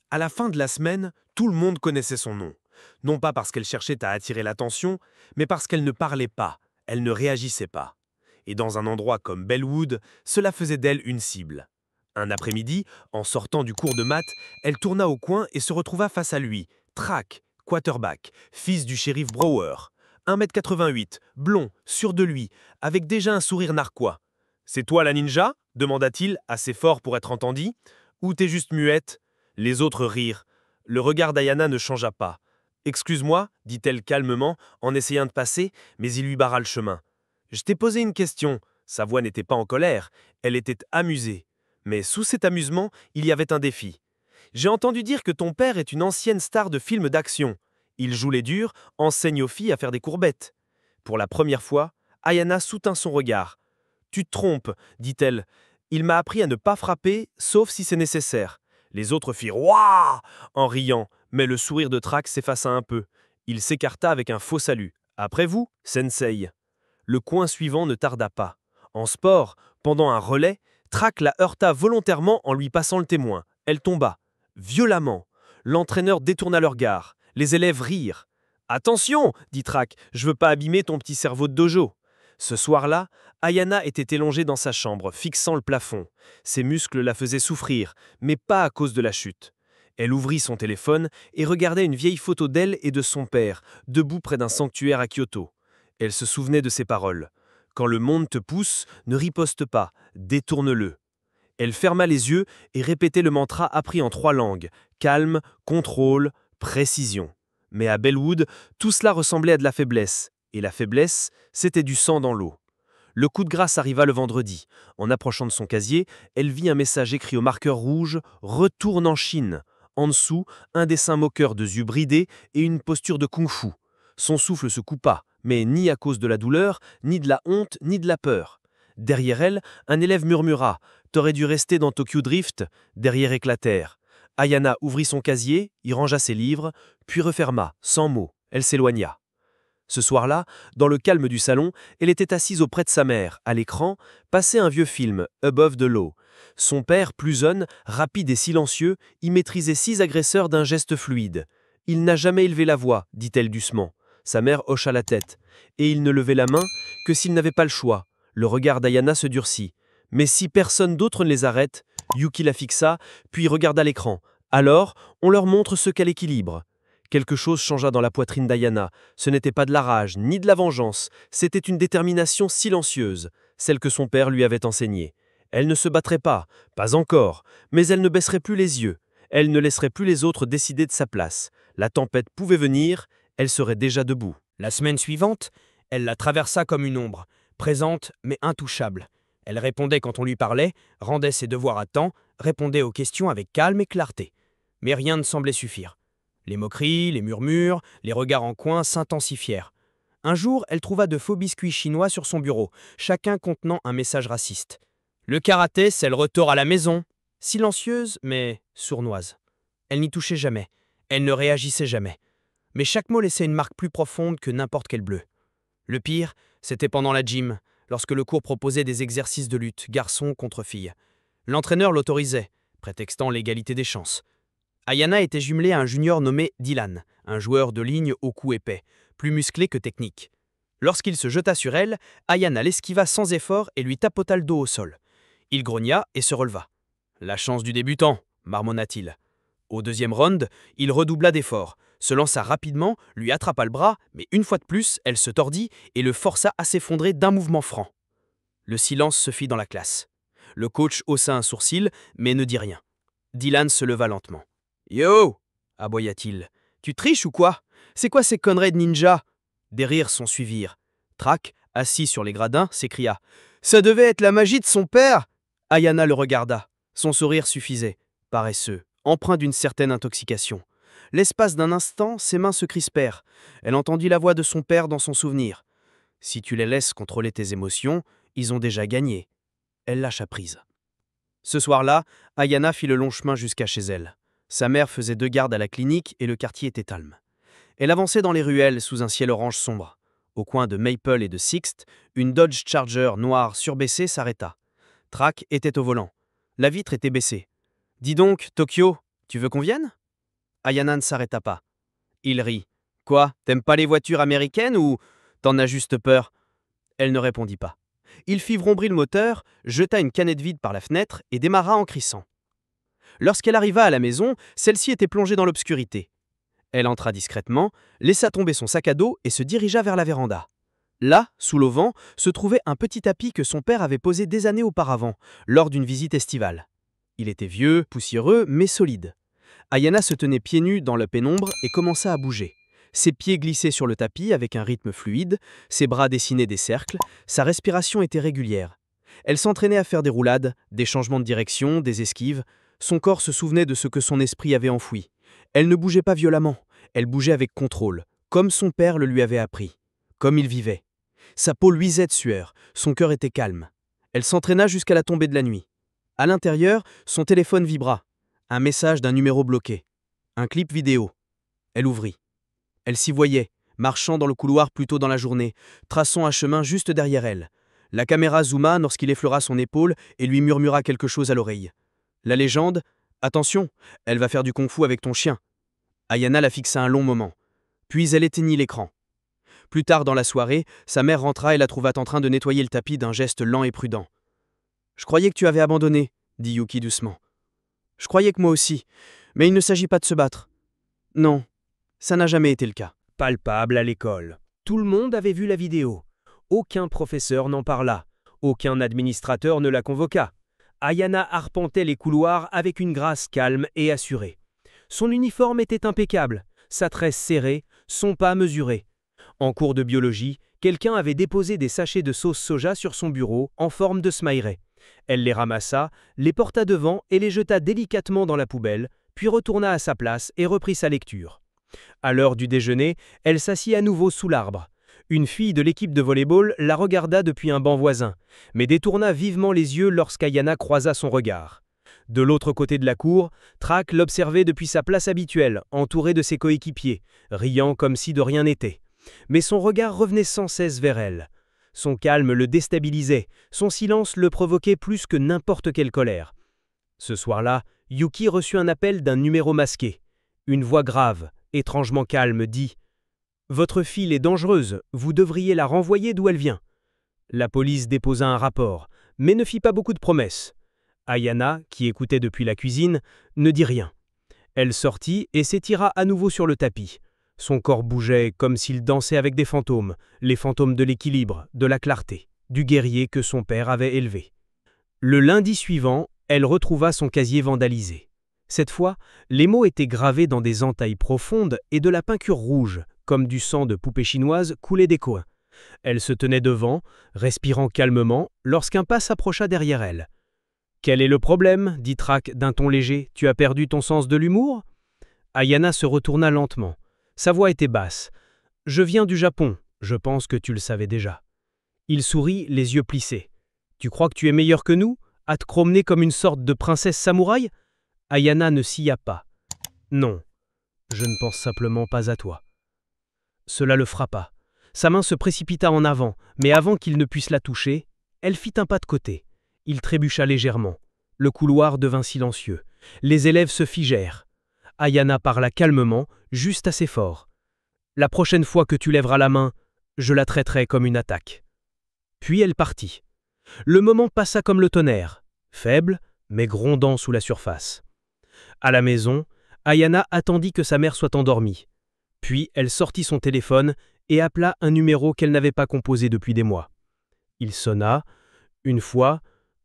À la fin de la semaine, tout le monde connaissait son nom. Non pas parce qu'elle cherchait à attirer l'attention, mais parce qu'elle ne parlait pas, elle ne réagissait pas. Et dans un endroit comme Bellwood, cela faisait d'elle une cible. Un après-midi, en sortant du cours de maths, elle tourna au coin et se retrouva face à lui, Track, quarterback, fils du shérif Brower. 1,88 m, blond, sûr de lui, avec déjà un sourire narquois. C'est toi la ninja demanda-t-il, assez fort pour être entendu. Ou t'es juste muette? Les autres rirent. Le regard d'Ayana ne changea pas. Excuse-moi, dit-elle calmement, en essayant de passer, mais il lui barra le chemin. Je t'ai posé une question. Sa voix n'était pas en colère, elle était amusée. Mais sous cet amusement, il y avait un défi. J'ai entendu dire que ton père est une ancienne star de films d'action. Il joue les durs, enseigne aux filles à faire des courbettes. Pour la première fois, Ayana soutint son regard. Tu te trompes, dit-elle. Il m'a appris à ne pas frapper, sauf si c'est nécessaire. Les autres firent Ouah en riant, mais le sourire de Trax s'effaça un peu. Il s'écarta avec un faux salut. Après vous, sensei. Le coin suivant ne tarda pas. En sport, pendant un relais, Track la heurta volontairement en lui passant le témoin. Elle tomba. Violemment. L'entraîneur détourna le regard. Les élèves rirent. Attention, dit Track, je veux pas abîmer ton petit cerveau de dojo. Ce soir-là, Ayana était élongée dans sa chambre, fixant le plafond. Ses muscles la faisaient souffrir, mais pas à cause de la chute. Elle ouvrit son téléphone et regardait une vieille photo d'elle et de son père, debout près d'un sanctuaire à Kyoto. Elle se souvenait de ses paroles. Quand le monde te pousse, ne riposte pas, détourne-le. Elle ferma les yeux et répétait le mantra appris en 3 langues, calme, contrôle, précision. Mais à Bellwood, tout cela ressemblait à de la faiblesse. Et la faiblesse, c'était du sang dans l'eau. Le coup de grâce arriva le vendredi. En approchant de son casier, elle vit un message écrit au marqueur rouge « Retourne en Chine ». En dessous, un dessin moqueur de yeux bridés et une posture de kung-fu. Son souffle se coupa, mais ni à cause de la douleur, ni de la honte, ni de la peur. Derrière elle, un élève murmura « T'aurais dû rester dans Tokyo Drift ». Derrière éclatèrent. Ayana ouvrit son casier, y rangea ses livres, puis referma, sans mots. Elle s'éloigna. Ce soir-là, dans le calme du salon, elle était assise auprès de sa mère. À l'écran, passait un vieux film, Above the Law. Son père, plus jeune, rapide et silencieux, y maîtrisait 6 agresseurs d'un geste fluide. Il n'a jamais élevé la voix, dit-elle doucement. Sa mère hocha la tête. Et il ne levait la main que s'il n'avait pas le choix. Le regard d'Ayana se durcit. Mais si personne d'autre ne les arrête, Yuki la fixa, puis regarda l'écran. Alors, on leur montre ce qu'est l'équilibre. Quelque chose changea dans la poitrine d'Ayana. Ce n'était pas de la rage, ni de la vengeance, c'était une détermination silencieuse, celle que son père lui avait enseignée. Elle ne se battrait pas encore, mais elle ne baisserait plus les yeux. Elle ne laisserait plus les autres décider de sa place. La tempête pouvait venir, elle serait déjà debout. La semaine suivante, elle la traversa comme une ombre, présente mais intouchable. Elle répondait quand on lui parlait, rendait ses devoirs à temps, répondait aux questions avec calme et clarté. Mais rien ne semblait suffire. Les moqueries, les murmures, les regards en coin s'intensifièrent. Un jour, elle trouva de faux biscuits chinois sur son bureau, chacun contenant un message raciste. Le karaté, c'est le retour à la maison. Silencieuse, mais sournoise. Elle n'y touchait jamais. Elle ne réagissait jamais. Mais chaque mot laissait une marque plus profonde que n'importe quel bleu. Le pire, c'était pendant la gym, lorsque le cours proposait des exercices de lutte, garçons contre filles. L'entraîneur l'autorisait, prétextant l'égalité des chances. Ayana était jumelée à un junior nommé Dylan, un joueur de ligne au cou épais, plus musclé que technique. Lorsqu'il se jeta sur elle, Ayana l'esquiva sans effort et lui tapota le dos au sol. Il grogna et se releva. « La chance du débutant », marmonna-t-il. Au deuxième round, il redoubla d'efforts, se lança rapidement, lui attrapa le bras, mais une fois de plus, elle se tordit et le força à s'effondrer d'un mouvement franc. Le silence se fit dans la classe. Le coach haussa un sourcil, mais ne dit rien. Dylan se leva lentement. « Yo !» aboya-t-il. « Tu triches ou quoi? C'est quoi ces conneries de ninja ?» Des rires s'en suivirent. Track, assis sur les gradins, s'écria. « Ça devait être la magie de son père !» Ayana le regarda. Son sourire suffisait, paresseux, empreint d'une certaine intoxication. L'espace d'un instant, ses mains se crispèrent. Elle entendit la voix de son père dans son souvenir. « Si tu les laisses contrôler tes émotions, ils ont déjà gagné. » Elle lâcha prise. Ce soir-là, Ayana fit le long chemin jusqu'à chez elle. Sa mère faisait 2 gardes à la clinique et le quartier était calme. Elle avançait dans les ruelles sous un ciel orange sombre. Au coin de Maple et de Sixth, une Dodge Charger noire surbaissée s'arrêta. Track était au volant. La vitre était baissée. « Dis donc, Tokyo !» Tu veux qu'on vienne ?» Ayana ne s'arrêta pas. Il rit. « Quoi, t'aimes pas les voitures américaines ou t'en as juste peur ?» Elle ne répondit pas. Il fit vrombrir le moteur, jeta une canette vide par la fenêtre et démarra en crissant. Lorsqu'elle arriva à la maison, celle-ci était plongée dans l'obscurité. Elle entra discrètement, laissa tomber son sac à dos et se dirigea vers la véranda. Là, sous l'auvent, se trouvait un petit tapis que son père avait posé des années auparavant, lors d'une visite estivale. Il était vieux, poussiéreux, mais solide. Ayana se tenait pieds nus dans la pénombre et commença à bouger. Ses pieds glissaient sur le tapis avec un rythme fluide, ses bras dessinaient des cercles, sa respiration était régulière. Elle s'entraînait à faire des roulades, des changements de direction, des esquives. Son corps se souvenait de ce que son esprit avait enfoui. Elle ne bougeait pas violemment, elle bougeait avec contrôle, comme son père le lui avait appris, comme il vivait. Sa peau luisait de sueur, son cœur était calme. Elle s'entraîna jusqu'à la tombée de la nuit. À l'intérieur, son téléphone vibra. Un message d'un numéro bloqué. Un clip vidéo. Elle ouvrit. Elle s'y voyait, marchant dans le couloir plus tôt dans la journée, traçant un chemin juste derrière elle. La caméra zooma lorsqu'il effleura son épaule et lui murmura quelque chose à l'oreille. La légende « Attention, elle va faire du kung-fu avec ton chien ». Ayana la fixa un long moment. Puis elle éteignit l'écran. Plus tard dans la soirée, sa mère rentra et la trouva en train de nettoyer le tapis d'un geste lent et prudent. « Je croyais que tu avais abandonné », dit Yuki doucement. « Je croyais que moi aussi, mais il ne s'agit pas de se battre. » « Non, ça n'a jamais été le cas. » Palpable à l'école. Tout le monde avait vu la vidéo. Aucun professeur n'en parla. Aucun administrateur ne la convoqua. Ayana arpentait les couloirs avec une grâce calme et assurée. Son uniforme était impeccable, sa tresse serrée, son pas mesuré. En cours de biologie, quelqu'un avait déposé des sachets de sauce soja sur son bureau en forme de smiley. Elle les ramassa, les porta devant et les jeta délicatement dans la poubelle, puis retourna à sa place et reprit sa lecture. À l'heure du déjeuner, elle s'assit à nouveau sous l'arbre. Une fille de l'équipe de volley-ball la regarda depuis un banc voisin, mais détourna vivement les yeux lorsqu'Ayana croisa son regard. De l'autre côté de la cour, Track l'observait depuis sa place habituelle, entouré de ses coéquipiers, riant comme si de rien n'était. Mais son regard revenait sans cesse vers elle. Son calme le déstabilisait, son silence le provoquait plus que n'importe quelle colère. Ce soir-là, Yuki reçut un appel d'un numéro masqué. Une voix grave, étrangement calme, dit « Votre fille est dangereuse, vous devriez la renvoyer d'où elle vient. » La police déposa un rapport, mais ne fit pas beaucoup de promesses. Ayana, qui écoutait depuis la cuisine, ne dit rien. Elle sortit et s'étira à nouveau sur le tapis. Son corps bougeait comme s'il dansait avec des fantômes, les fantômes de l'équilibre, de la clarté, du guerrier que son père avait élevé. Le lundi suivant, elle retrouva son casier vandalisé. Cette fois, les mots étaient gravés dans des entailles profondes et de la peinture rouge, comme du sang de poupée chinoise coulait des coins. Elle se tenait devant, respirant calmement, lorsqu'un pas s'approcha derrière elle. « Quel est le problème » dit Track d'un ton léger. « Tu as perdu ton sens de l'humour » Ayana se retourna lentement. Sa voix était basse. « Je viens du Japon, je pense que tu le savais déjà. » Il sourit, les yeux plissés. « Tu crois que tu es meilleur que nous ? À te promener comme une sorte de princesse samouraï » Ayana ne sia pas. « Non, je ne pense simplement pas à toi. » Cela le frappa. Sa main se précipita en avant, mais avant qu'il ne puisse la toucher, elle fit un pas de côté. Il trébucha légèrement. Le couloir devint silencieux. Les élèves se figèrent. Ayana parla calmement, juste assez fort. « La prochaine fois que tu lèveras la main, je la traiterai comme une attaque. » Puis elle partit. Le moment passa comme le tonnerre, faible, mais grondant sous la surface. À la maison, Ayana attendit que sa mère soit endormie. Puis elle sortit son téléphone et appela un numéro qu'elle n'avait pas composé depuis des mois. Il sonna, une fois,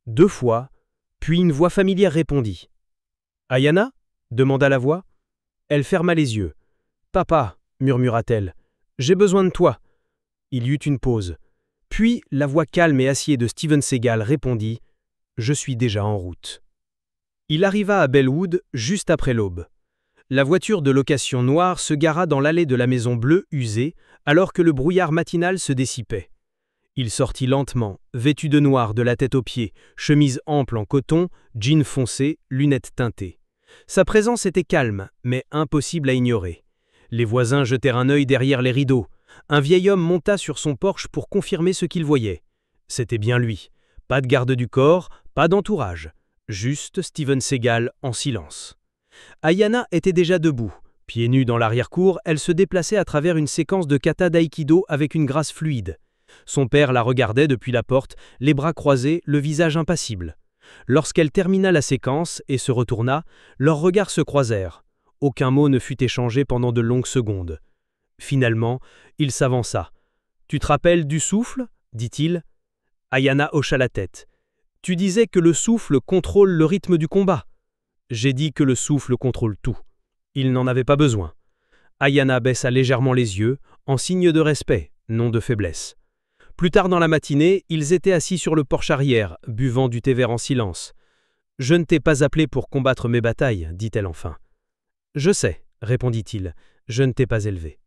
2 fois, puis une voix familière répondit. « Ayana » demanda la voix. Elle ferma les yeux. « Papa » murmura-t-elle, « j'ai besoin de toi. » Il y eut une pause. Puis la voix calme et acier de Steven Seagal répondit « Je suis déjà en route. » Il arriva à Bellwood juste après l'aube. La voiture de location noire se gara dans l'allée de la maison bleue usée alors que le brouillard matinal se dissipait. Il sortit lentement, vêtu de noir de la tête aux pieds, chemise ample en coton, jean foncé, lunettes teintées. Sa présence était calme, mais impossible à ignorer. Les voisins jetèrent un œil derrière les rideaux. Un vieil homme monta sur son porche pour confirmer ce qu'il voyait. C'était bien lui. Pas de garde du corps, pas d'entourage. Juste Steven Seagal en silence. Ayana était déjà debout. Pieds nus dans l'arrière-cour, elle se déplaçait à travers une séquence de kata d'aïkido avec une grâce fluide. Son père la regardait depuis la porte, les bras croisés, le visage impassible. Lorsqu'elle termina la séquence et se retourna, leurs regards se croisèrent. Aucun mot ne fut échangé pendant de longues secondes. Finalement, il s'avança. « Tu te rappelles du souffle » dit-il. Ayana hocha la tête. « Tu disais que le souffle contrôle le rythme du combat. » J'ai dit que le souffle contrôle tout. Il n'en avait pas besoin. Ayana baissa légèrement les yeux, en signe de respect, non de faiblesse. Plus tard dans la matinée, ils étaient assis sur le porche arrière, buvant du thé vert en silence. « Je ne t'ai pas appelé pour combattre mes batailles, dit-elle enfin. « Je sais, répondit-il, je ne t'ai pas élevé.